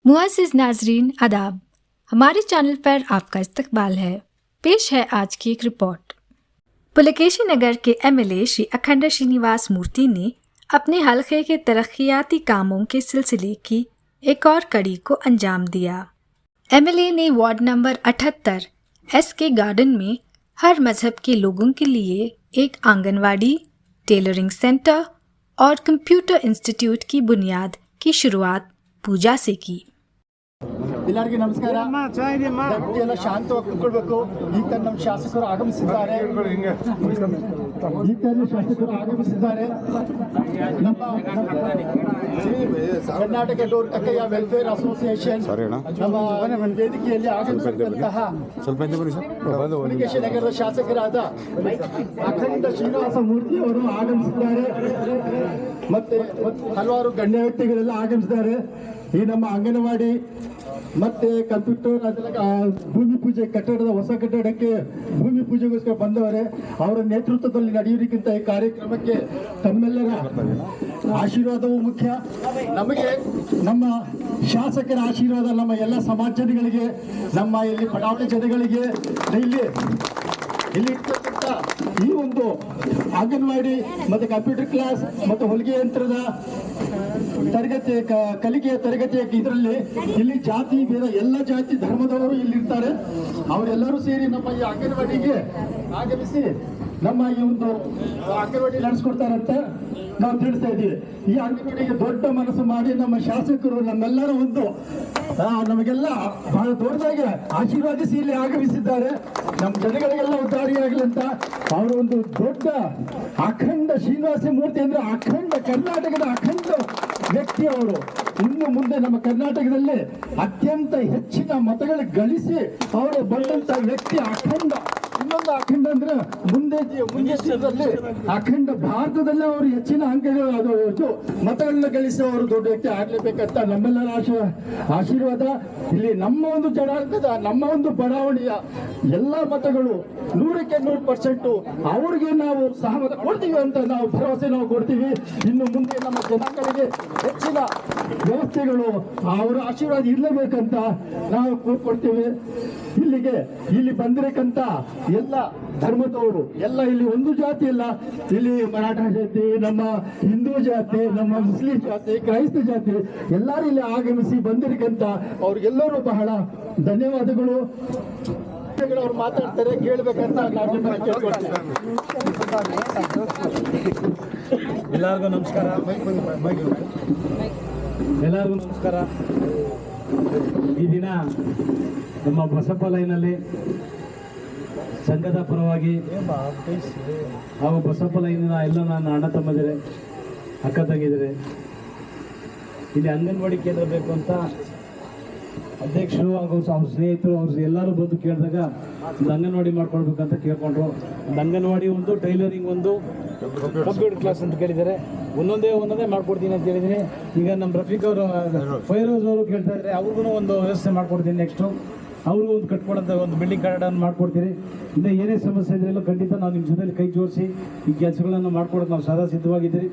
मुअज़्ज़िज़ नाज़रीन आदाब, हमारे चैनल पर आपका इस्तकबाल है। पेश है आज की एक रिपोर्ट। पुलकेशी नगर के एमएलए श्री अखंड श्रीनिवास मूर्ति ने अपने हल्के के तरक्याती कामों के सिलसिले की एक और कड़ी को अंजाम दिया। एमएलए ने वार्ड नंबर 78 एसके गार्डन में हर मजहब के लोगों के लिए एक आंगनवाड़ी, टेलरिंग सेंटर और कंप्यूटर इंस्टीट्यूट की बुनियाद की शुरुआत पूजा से की। ಎಲ್ಲರಿಗೂ ನಮಸ್ಕಾರ। ದಯವಿಟ್ಟು ಎಲ್ಲ ಶಾಂತವಾಗಿ ಕೂತ್ಕೊಳ್ಬೇಕು। ಈಗ ತಾನೇ ನಮ್ಮ ಶಾಸಕರು ಆಗಮಿಸಿದ್ದಾರೆ। ನಮ್ಮ ಕರ್ನಾಟಕ ಡೋರ್ ಕಕ್ಕಯ್ಯ ವೆಲ್ಫೇರ್ ಅಸೋಸಿಯೇಷನ್ ನಮ್ಮ ವೇದಿಕೆಯಲ್ಲಿ ಆಗಮಿಸಿದಂತಹ ಪುಲಕೇಶಿ ನಗರದ ಶಾಸಕರಾದ ಅಖಂಡ ಶ್ರೀನಿವಾಸ ಮೂರ್ತಿ ಅವರು ಆಗಮಿಸಿದ್ದಾರೆ. ಮತ್ತೆ ಹಲವಾರು ಗಣ್ಯ ವ್ಯಕ್ತಿಗಳೆಲ್ಲ ಆಗಮಿಸಿದ್ದಾರೆ. ಈ ನಮ್ಮ ಅಂಗನವಾಡಿ ಮತ್ತೆ ಕಂಪ್ಯೂಟರ್ ಭೂಮಿ ಪೂಜೆ ಕಟ್ಟಡದ ಹೊಸ ಕಟ್ಟಡಕ್ಕೆ ಭೂಮಿ ಪೂಜೆಗೋಸ್ಕರ ಬಂದವರೇ, ಅವರ ನೇತೃತ್ವದಲ್ಲಿ ನಡೆಯುವುದಕ್ಕಿಂತ ಈ ಕಾರ್ಯಕ್ರಮಕ್ಕೆ ತಮ್ಮೆಲ್ಲರ ಆಶೀರ್ವಾದವೂ ಮುಖ್ಯ. ನಮಗೆ ನಮ್ಮ ಶಾಸಕರ ಆಶೀರ್ವಾದ, ನಮ್ಮ ಎಲ್ಲ ಸಮಾಜ ಜನಗಳಿಗೆ, ನಮ್ಮ ಇಲ್ಲಿ ಬಡಾವಣೆ ಜನಗಳಿಗೆ, ಇಲ್ಲಿ ಇರ್ತಕ್ಕಂಥ ಈ ಒಂದು ಅಂಗನವಾಡಿ ಮತ್ತು ಕಂಪ್ಯೂಟರ್ ಕ್ಲಾಸ್ ಮತ್ತು ಹೊಲಿಗೆ ಯಂತ್ರದ ತರಗತಿ ಕಲಿಕೆಯ ತರಗತಿ ಇದರಲ್ಲಿ ಇಲ್ಲಿ ಜಾತಿ ಬೇರೆ ಎಲ್ಲ ಜಾತಿ ಧರ್ಮದವರು ಇಲ್ಲಿ ಇರ್ತಾರೆ. ಅವರೆಲ್ಲರೂ ಸೇರಿ ನಮ್ಮ ಈ ಅಂಗನವಾಡಿಗೆ ಆಗಮಿಸಿ ನಮ್ಮ ಈ ಒಂದು ಅಂಗನವಾಡಿ ನಡೆಸ್ಕೊಡ್ತಾರಂತ ನಾವು ತಿಳಿಸ್ತಾ ಇದ್ದೀವಿ. ಈ ಅಂಗನವಾಡಿಗೆ ದೊಡ್ಡ ಮನಸ್ಸು ಮಾಡಿ ನಮ್ಮ ಶಾಸಕರು ನಮ್ಮೆಲ್ಲರ ಒಂದು ನಮಗೆಲ್ಲ ಬಹಳ ದೊಡ್ಡದಾಗಿ ಆಶೀರ್ವಾದಿಸಿ ಇಲ್ಲಿ ಆಗಮಿಸಿದ್ದಾರೆ. ನಮ್ಮ ಜನಗಳಿಗೆಲ್ಲ ಉದ್ದಾರಿಯಾಗಲಿ ಅಂತ ಅವರು ಒಂದು ದೊಡ್ಡ ಅಖಂಡ ಶ್ರೀನಿವಾಸ ಮೂರ್ತಿ ಅಂದ್ರೆ ಅಖಂಡ ಕರ್ನಾಟಕದ ಅಖಂಡ ವ್ಯಕ್ತಿ ಅವರು. ಇನ್ನು ಮುಂದೆ ನಮ್ಮ ಕರ್ನಾಟಕದಲ್ಲಿ ಅತ್ಯಂತ ಹೆಚ್ಚಿನ ಮತಗಳು ಗಳಿಸಿ ಅವರು ಬಂದಂತ ವ್ಯಕ್ತಿ ಅಖಂಡ. ಇನ್ನೊಂದು ಅಖಂಡ ಅಂದ್ರೆ ಮುಂದೆ ಅಖಂಡ ಭಾರತದಲ್ಲೇ ಅವರು ಹೆಚ್ಚಿನ ಅಂಕಗಳು ಅದು ಮತಗಳನ್ನ ಗಳಿಸಿ ಅವರು ದೊಡ್ಡ ವ್ಯಕ್ತಿ ಆಗ್ಲೇಬೇಕಂತ ನಮ್ಮೆಲ್ಲರ ಆಶೀರ್ವಾದ. ಇಲ್ಲಿ ನಮ್ಮ ಒಂದು ಜನಾಂಗದ, ನಮ್ಮ ಒಂದು ಬಡಾವಣೆಯ ಎಲ್ಲ ಮತಗಳು 100% ಅವ್ರಿಗೆ ನಾವು ಸಹಮತ ಕೊಡ್ತೀವಿ ಅಂತ ನಾವು ಭರವಸೆ ನಾವು ಕೊಡ್ತೀವಿ. ಇನ್ನು ಮುಂದೆ ನಮ್ಮ ಜನಾಂಗಗಳಿಗೆ ಹೆಚ್ಚಿನ ವ್ಯವಸ್ಥೆಗಳು ಅವರ ಆಶೀರ್ವಾದ ಇರಲೇಬೇಕಂತ ನಾವು ಕೂತ್ಕೊಡ್ತೀವಿ. ಇಲ್ಲಿ ಬಂದಿರಕ್ಕಂತ ಎಲ್ಲ ಧರ್ಮದವರು ಎಲ್ಲ, ಇಲ್ಲಿ ಒಂದು ಜಾತಿ ಇಲ್ಲ. ಇಲ್ಲಿ ಮರಾಠ ಜಾತಿ, ನಮ್ಮ ಹಿಂದೂ ಜಾತಿ, ನಮ್ಮ ಮುಸ್ಲಿಂ ಜಾತಿ, ಕ್ರೈಸ್ತ ಜಾತಿ ಎಲ್ಲರೂ ಇಲ್ಲಿ ಆಗಮಿಸಿ ಬಂದಿರಕ್ಕಂತ ಅವ್ರಿಗೆಲ್ಲರೂ ಬಹಳ ಧನ್ಯವಾದಗಳು. ಅವ್ರು ಮಾತಾಡ್ತಾರೆ, ಕೇಳ್ಬೇಕಂತ ನಾವು ಕೇಳ್ಕೊಳ್ತೀವಿ. ಎಲ್ಲರಿಗೂ ನಮಸ್ಕಾರ. ಎಲ್ಲರಿಗೂ ನಮಸ್ಕಾರ. ಈ ದಿನ ನಮ್ಮ ಬಸಪ್ಪ ಲೈನಲ್ಲಿ ಸಂಘದ ಪರವಾಗಿ ಹಾಗೂ ಬಸಪ್ಪ ಲೈನಿನ ಎಲ್ಲ ನನ್ನ ಅಣ್ಣ ತಮ್ಮದಿರೆ, ಅಕ್ಕ ತಂಗಿದಿರೆ, ಇಲ್ಲಿ ಅಂಗನವಾಡಿ ಕೇಂದ್ರ ಬೇಕು ಅಂತ ಅಧ್ಯಕ್ಷರು ಹಾಗೂ ಅವ್ರ ಸ್ನೇಹಿತರು ಅವ್ರು ಎಲ್ಲರೂ ಬಂದು ಕೇಳಿದಾಗ ಒಂದು ಅಂಗನವಾಡಿ ಮಾಡ್ಕೊಳ್ಬೇಕಂತ ಕೇಳ್ಕೊಂಡ್ರು. ಒಂದು ಅಂಗನವಾಡಿ, ಒಂದು ಟೈಲರಿಂಗ್, ಒಂದು ಕಂಪ್ಯೂಟರ್ ಕ್ಲಾಸ್ ಅಂತ ಕೇಳಿದ್ದಾರೆ. ಒಂದೊಂದೇ ಮಾಡ್ಕೊಡ್ತೀನಿ ಅಂತ ಹೇಳಿದ್ದೀನಿ. ಈಗ ನಮ್ಮ ರಫೀಕ್ ಅವರು, ಫೈರೋಜ್ ಅವರು ಕೇಳ್ತಾ ಇದ್ದಾರೆ, ಅವ್ರಿಗೂ ಒಂದು ವ್ಯವಸ್ಥೆ ಮಾಡ್ಕೊಡ್ತೀನಿ. ನೆಕ್ಸ್ಟು ಅವ್ರಿಗೂ ಒಂದು ಕಟ್ಕೊಡೋಂಥ ಒಂದು ಬಿಲ್ಡಿಂಗ್ ಕಾರ್ಡನ್ನು ಮಾಡ್ಕೊಡ್ತೀರಿ. ಇನ್ನು ಏನೇ ಸಮಸ್ಯೆ ಇದೆಯಲ್ಲ ಖಂಡಿತ ನಾವು ನಿಮ್ಮ ಜೊತೆಲಿ ಕೈ ಜೋಡಿಸಿ ಈ ಕೆಲಸಗಳನ್ನು ಮಾಡ್ಕೊಡೋದು ನಾವು ಸದಾ ಸಿದ್ಧವಾಗಿದ್ದೀರಿ.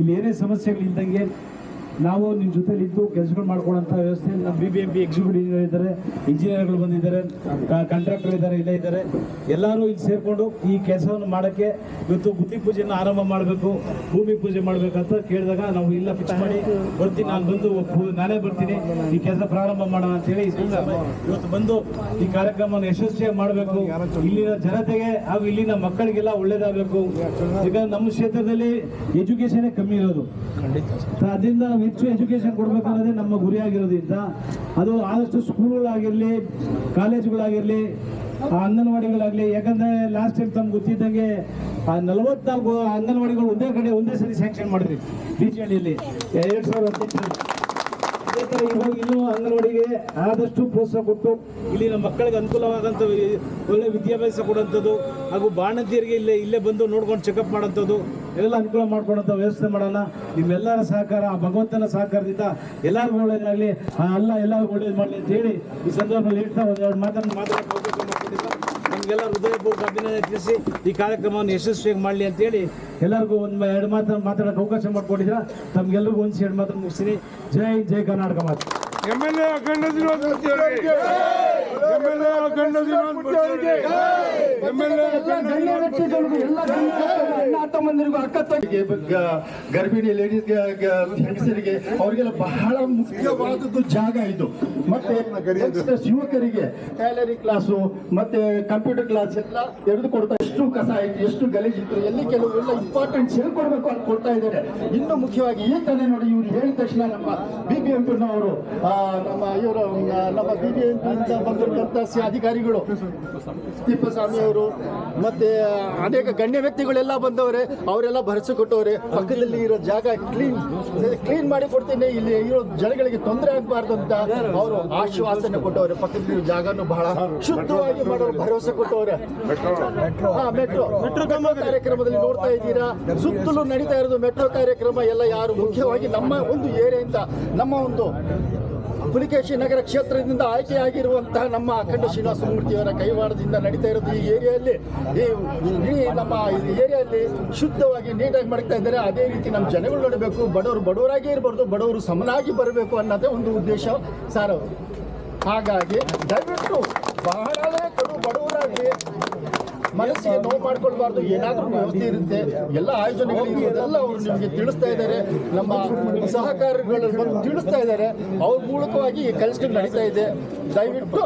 ಇಲ್ಲಿ ಏನೇ ಸಮಸ್ಯೆಗಳಿದ್ದಂಗೆ ನಾವು ನಿಮ್ಮ ಜೊತೆಲಿ ಇದ್ದು ಕೆಲಸಗಳು ಮಾಡ್ಕೊಡೋಂಥ ವ್ಯವಸ್ಥೆ. ನಮ್ಮ BBMP ಎಕ್ಸಿಕ್ಯೂಟಿವ್ ಇಂಜಿನಿಯರ್ ಇದ್ದಾರೆ, ಇಂಜಿನಿಯರ್ಗಳು ಬಂದಿದ್ದಾರೆ, ಕಾಂಟ್ರಾಕ್ಟರ್ ಇದ್ದಾರೆ, ಇಲ್ಲೇ ಇದ್ದಾರೆ. ಎಲ್ಲರೂ ಇಲ್ಲಿ ಸೇರಿಕೊಂಡು ಈ ಕೆಲಸವನ್ನು ಮಾಡೋಕ್ಕೆ ಇವತ್ತು ಗುದ್ದಿ ಪೂಜೆಯನ್ನು ಆರಂಭ ಮಾಡಬೇಕು, ಭೂಮಿ ಪೂಜೆ ಮಾಡಬೇಕಂತ ಕೇಳಿದಾಗ ನಾವು ಇಲ್ಲ ಫಿಕ್ಸ್ ಮಾಡಿ ಬರ್ತೀನಿ, ನಾನೇ ಬರ್ತೀನಿ, ಈ ಕೆಲಸ ಪ್ರಾರಂಭ ಮಾಡೋಣ ಅಂತೇಳಿ ಇವತ್ತು ಬಂದು ಈ ಕಾರ್ಯಕ್ರಮವನ್ನು ಯಶಸ್ವಿಯಾಗಿ ಮಾಡಬೇಕು. ಇಲ್ಲಿನ ಜನತೆಗೆ ಹಾಗೂ ಇಲ್ಲಿನ ಮಕ್ಕಳಿಗೆಲ್ಲ ಒಳ್ಳೇದಾಗಬೇಕು. ಈಗ ನಮ್ಮ ಕ್ಷೇತ್ರದಲ್ಲಿ ಎಜುಕೇಷನೇ ಕಮ್ಮಿ ಇರೋದು, ಅದರಿಂದ ನಾವು ಹೆಚ್ಚು ಎಜುಕೇಷನ್ ಕೊಡ್ಬೇಕನ್ನೋದೇ ನಮ್ಮ ಗುರಿಯಾಗಿರೋದ್ರಿಂದ ಅದು ಆದಷ್ಟು ಸ್ಕೂಲ್ಗಳಾಗಿರಲಿ, ಕಾಲೇಜುಗಳಾಗಿರಲಿ, ಅಂಗನವಾಡಿಗಳಾಗಲಿ. ಯಾಕಂದರೆ ಲಾಸ್ಟ್ ಟೈಮ್ ತಮ್ಗೆ ಗೊತ್ತಿದ್ದಂಗೆ 44 ಅಂಗನವಾಡಿಗಳು ಒಂದೇ ಸರಿ ಸ್ಯಾಂಕ್ಷನ್ ಮಾಡಿದ್ರಿ BJDಯಲ್ಲಿ 2018. ಅದೇ ಥರ ಇವಾಗ ಇನ್ನೂ ಅಂಗನವಾಡಿಗೆ ಆದಷ್ಟು ಪ್ರೋತ್ಸಾಹ ಕೊಟ್ಟು ಇಲ್ಲಿನ ಮಕ್ಕಳಿಗೆ ಅನುಕೂಲವಾದಂಥ ಒಳ್ಳೆ ವಿದ್ಯಾಭ್ಯಾಸ ಕೊಡುವಂಥದ್ದು ಹಾಗೂ ಬಾಣಂತಿಯರಿಗೆ ಇಲ್ಲೇ ಬಂದು ನೋಡ್ಕೊಂಡು ಚೆಕಪ್ ಮಾಡೋಂಥದ್ದು ಎಲ್ಲ ಅನುಕೂಲ ಮಾಡ್ಕೊಡೋಂಥ ವ್ಯವಸ್ಥೆ ಮಾಡೋಣ. ನಿಮ್ಮೆಲ್ಲರ ಸಹಕಾರ, ಭಗವಂತನ ಸಹಕಾರದಿಂದ ಎಲ್ಲರಿಗೂ ಒಳ್ಳೇದಾಗಲಿ, ಎಲ್ಲರಿಗೂ ಒಳ್ಳೇದು ಮಾಡಲಿ ಅಂತ ಹೇಳಿ ಈ ಸಂದರ್ಭದಲ್ಲಿ ಹೇಳ್ತಾ ಒಂದೆರಡು ಮಾತನ್ನು ಮಾತಾಡೋಕೆ ನಮಗೆಲ್ಲ ಹೃದಯಪೂರ್ವಕ ಅಭಿನಂದನೆ ತಿಳಿಸಿ ಈ ಕಾರ್ಯಕ್ರಮವನ್ನು ಯಶಸ್ವಿಯಾಗಿ ಮಾಡಲಿ ಅಂತೇಳಿ ಎಲ್ಲರಿಗೂ ಎರಡು ಮಾತನ್ನು ಮಾತಾಡೋಕ್ಕೆ ಅವಕಾಶ ಮಾಡಿಕೊಟ್ಟಿದ್ದೀರಾ. ತಮಗೆಲ್ಲರಿಗೂ 1-2 ಮಾತನ್ನು ಮುಗಿಸ್ತೀನಿ. ಜೈ ಕರ್ನಾಟಕ ಮಾತು. MLA ಅಖಂಡ ಶ್ರೀನಿವಾಸ ಮೂರ್ತಿ ಅವರಿಗೆ MLA ಅಖಂಡ ಶ್ರೀನಿವಾಸ ಮೂರ್ತಿ ಅವರಿಗೆ MLA ಗಣ್ಯ ವ್ಯಕ್ತಿಗಳಿಗೂ ಎಲ್ಲ ಅಣ್ಣ ತಮ್ಮಂದಿರಿಗೂ ಅಕ್ಕ ತಂಗಿಗೆ ಗರ್ಭಿಣಿ ಲೇಡೀಸ್ಗೆ ಹೆಂಗಸರಿಗೆ ಅವರಿಗೆಲ್ಲ ಬಹಳ ಮುಖ್ಯವಾದದ್ದು ಜಾಗ ಇದು. ಮತ್ತೆ ಯುವಕರಿಗೆ ಟೈಲರಿಂಗ್ ಕ್ಲಾಸು ಮತ್ತೆ ಕಂಪ್ಯೂಟರ್ ಕ್ಲಾಸ್ ಎಲ್ಲ ತೆಗೆದುಕೊಡ್ತಾ ಎಷ್ಟು ಕಸ ಆಯ್ತು ಎಷ್ಟು ಗಲೀಜಿತ್ತು ಎಲ್ಲಿ ಕೆಲವು ಎಲ್ಲ ಇಂಪಾರ್ಟೆಂಟ್ ಹೇಳ್ಕೊಡ್ಬೇಕು ಅಂತ ಕೊಡ್ತಾ ಇದ್ದಾರೆ. ಇನ್ನು ಮುಖ್ಯವಾಗಿ ಈ ತಾನೇ ನೋಡಿ ಇವ್ರು ಹೇಳಿದ ತಕ್ಷಣ ನಮ್ಮ BBMPನವರು ನಮ್ಮ BBMP ಬಂದಿರತಕ್ಕಂಥ ಅಧಿಕಾರಿಗಳು ತಿಪ್ಪಸ್ವಾಮಿ ಅವರು ಮತ್ತೆ ಅನೇಕ ಗಣ್ಯ ವ್ಯಕ್ತಿಗಳೆಲ್ಲ ಬಂದವರೆ, ಅವರೆಲ್ಲ ಭರವಸೆ ಕೊಟ್ಟವ್ರೆ. ಪಕ್ಕದಲ್ಲಿ ಇರೋ ಜಾಗ ಕ್ಲೀನ್ ಮಾಡಿ ಕೊಡ್ತೀನಿ, ಇಲ್ಲಿ ಇರೋ ಜನಗಳಿಗೆ ತೊಂದರೆ ಆಗಬಾರ್ದು ಅಂತ ಅವರು ಆಶ್ವಾಸನೆ ಕೊಟ್ಟವ್ರೆ. ಪಕ್ಕದಲ್ಲಿ ಜಾಗನು ಬಹಳ ಶುದ್ಧವಾಗಿ ಮಾಡೋರು ಭರವಸೆ ಕೊಟ್ಟವ್ರೆ. ಮೆಟ್ರೋ ಕಾರ್ಯಕ್ರಮದಲ್ಲಿ ನೋಡ್ತಾ ಇದ್ದೀರಾ, ಸುತ್ತಲೂ ನಡೀತಾ ಇರೋದು ಮೆಟ್ರೋ ಕಾರ್ಯಕ್ರಮ ಎಲ್ಲ ಯಾರು ಮುಖ್ಯವಾಗಿ ನಮ್ಮ ಒಂದು ಏರಿಯಿಂದ ನಮ್ಮ ಒಂದು ಪುಲಿಕೇಶಿ ನಗರ ಕ್ಷೇತ್ರದಿಂದ ಆಯ್ಕೆಯಾಗಿರುವಂತಹ ನಮ್ಮ ಅಖಂಡ ಶ್ರೀನಿವಾಸ ಮೂರ್ತಿಯವರ ಕೈವಾಡದಿಂದ ನಡೀತಾ ಇರೋದು ಈ ಏರಿಯಾದಲ್ಲಿ ಈ ನಮ್ಮ ಏರಿಯಾದಲ್ಲಿ ಶುದ್ಧವಾಗಿ ನೀಟಾಗಿ ಮಾಡ್ತಾ ಇದ್ದಾರೆ. ಅದೇ ರೀತಿ ನಮ್ಮ ಜನಗಳು ನೋಡಬೇಕು, ಬಡವರು ಬಡವರಾಗೇ ಇರಬಾರ್ದು, ಬಡವರು ಸಮನಾಗಿ ಬರಬೇಕು ಅನ್ನೋದೇ ಒಂದು ಉದ್ದೇಶ ಸಾರ್. ಹಾಗಾಗಿ ದಯವಿಟ್ಟು ಬಹಳವೇ ಬಡವರಾಗಿ ಮನಸ್ಸಿಗೆ ನೋವು ಮಾಡ್ಕೊಳ್ಬಾರ್ದು, ಏನಾದರೂ ವ್ಯವಸ್ಥೆ ಇರುತ್ತೆ, ಎಲ್ಲ ಆಯೋಜನೆಗಳು ಇದೆಲ್ಲ ಅವರು ನಿಮಗೆ ತಿಳಿಸ್ತಾ ಇದ್ದಾರೆ, ನಮ್ಮ ಸಹಕಾರಿಗಳು ಬಂದು ತಿಳಿಸ್ತಾ ಇದ್ದಾರೆ. ಅವ್ರ ಮೂಲಕವಾಗಿ ಈ ಕೆಲಸಗಳು ನಡೀತಾ ಇದೆ. ದಯವಿಟ್ಟು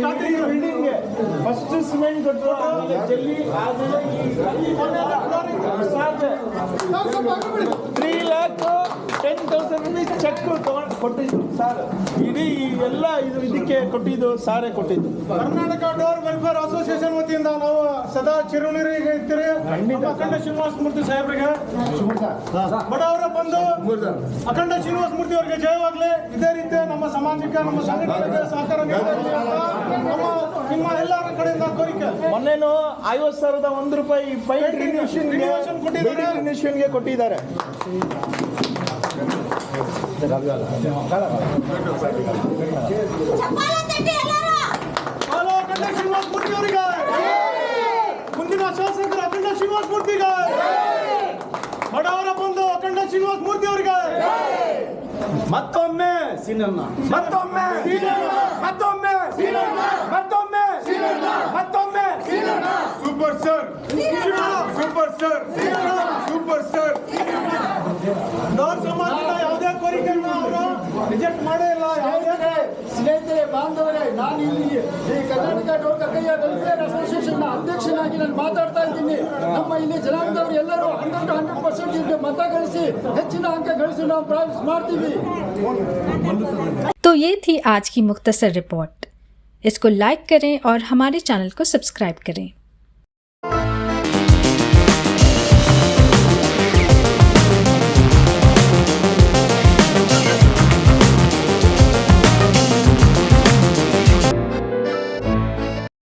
ಬಿಲ್ಡಿಂಗ್ ಫಸ್ಟ್ ಸಿಮೆಂಟ್ ಕೊಟ್ಟರು, ಆಮೇಲೆ ಜಲ್ಲಿ, ಆಮೇಲೆ ಈ 3,10,000 rupees ಚೆಕ್ ತಗೊಂಡು ಕೊಟ್ಟಿದ್ದು ಸರ್. ಇಡೀ ಎಲ್ಲ ಇದಕ್ಕೆ ಕೊಟ್ಟಿದ್ದು ಸಾರೇ ಕೊಟ್ಟಿದ್ದು. ಕರ್ನಾಟಕ ಡೋರ್ ವೆಲ್ಫೇರ್ ಅಸೋಸಿಯೇಷನ್ ವತಿಯಿಂದ ನಾವು ಸದಾ ಚಿರುನೀರಿಗೆ ಇರ್ತೀರಿ. ಅಖಂಡ ಶ್ರೀನಿವಾಸ ಮೂರ್ತಿ ಸಾಹೇಬ್ರಿಗೆ ಬಡವರ ಬಂದು ಅಖಂಡ ಶ್ರೀನಿವಾಸ ಮೂರ್ತಿ ಅವರಿಗೆ ಜಯವಾಗಲಿ. ಇದೇ ರೀತಿ ನಮ್ಮ ಸಮಾಜಕ್ಕೆ, ನಮ್ಮ ಸಂಘಟನೆಗೆ ಸಹಕಾರ ನೀಡಲಿ ಅಂತ ನಿಮ್ಮ ಎಲ್ಲರ ಕಡೆಯಿಂದ ಕೋರಿಕೆ. ಮೊನ್ನೆನೂ 50,000 ₹1 ಪೈಂಟ್ ರಿನ್ಯೂಷನ್ಗೆ ಕೊಟ್ಟಿದ್ದಾರೆ. ಅಖಂಡ ಶ್ರೀನಿವಾಸ ಮೂರ್ತಿ ಅವರಿಗೆ, ಮುಂದಿನ ಶಾಸಕರು ಅಖಂಡ ಶ್ರೀನಿವಾಸ ಮೂರ್ತಿಗೆ, ಬಡವರ ಬಂಧು ಅಖಂಡ ಶ್ರೀನಿವಾಸ ಮೂರ್ತಿ ಅವರಿಗೆ ಮತ್ತೊಮ್ಮೆ ಸೀನಣ್ಣ, ಮತ್ತೊಮ್ಮೆ ಮತ್ತೊಮ್ಮೆ ಮತ್ತೊಮ್ಮೆ ಮತ್ತೊಮ್ಮೆ super sir, super sir, super sir. Door ಸಮಾಜದ ಯಾವುದೇ ಕೋರಿಕೆಯನ್ನು ಅವರು ರಿಜೆಕ್ಟ್ ಮಾಡೇ ಇಲ್ಲ. ಸ್ನೇಹಿತರೆ, ಬಾಂಧವರೇ, ನಾನು ಇಲ್ಲಿ ಈ ಕರ್ನಾಟಕ ಡೋರ್ ಕಕ್ಕಯ್ಯ ವೆಲ್ಫೇರ್ ಅಸೋಸಿಯೇಷನ್ ಅಧ್ಯಕ್ಷನಾಗಿ ನಾನು ಮಾತಾಡ್ತಾ ಇದ್ದೀನಿ. ನಮ್ಮ ಇಲ್ಲಿ ಜನಾಂಗದವರು ಎಲ್ಲರೂ 100% ಮತ ಗಳಿಸಿ ಹೆಚ್ಚಿನ ಅಂಕ ಗಳಿಸಿ ನಾವು ಪ್ರಾಮಿಸ್ ಮಾಡ್ತೀವಿ. तो ये थी आज की मुख्तसर रिपोर्ट। इसको लाइक करें और हमारे चैनल को सब्सक्राइब करें।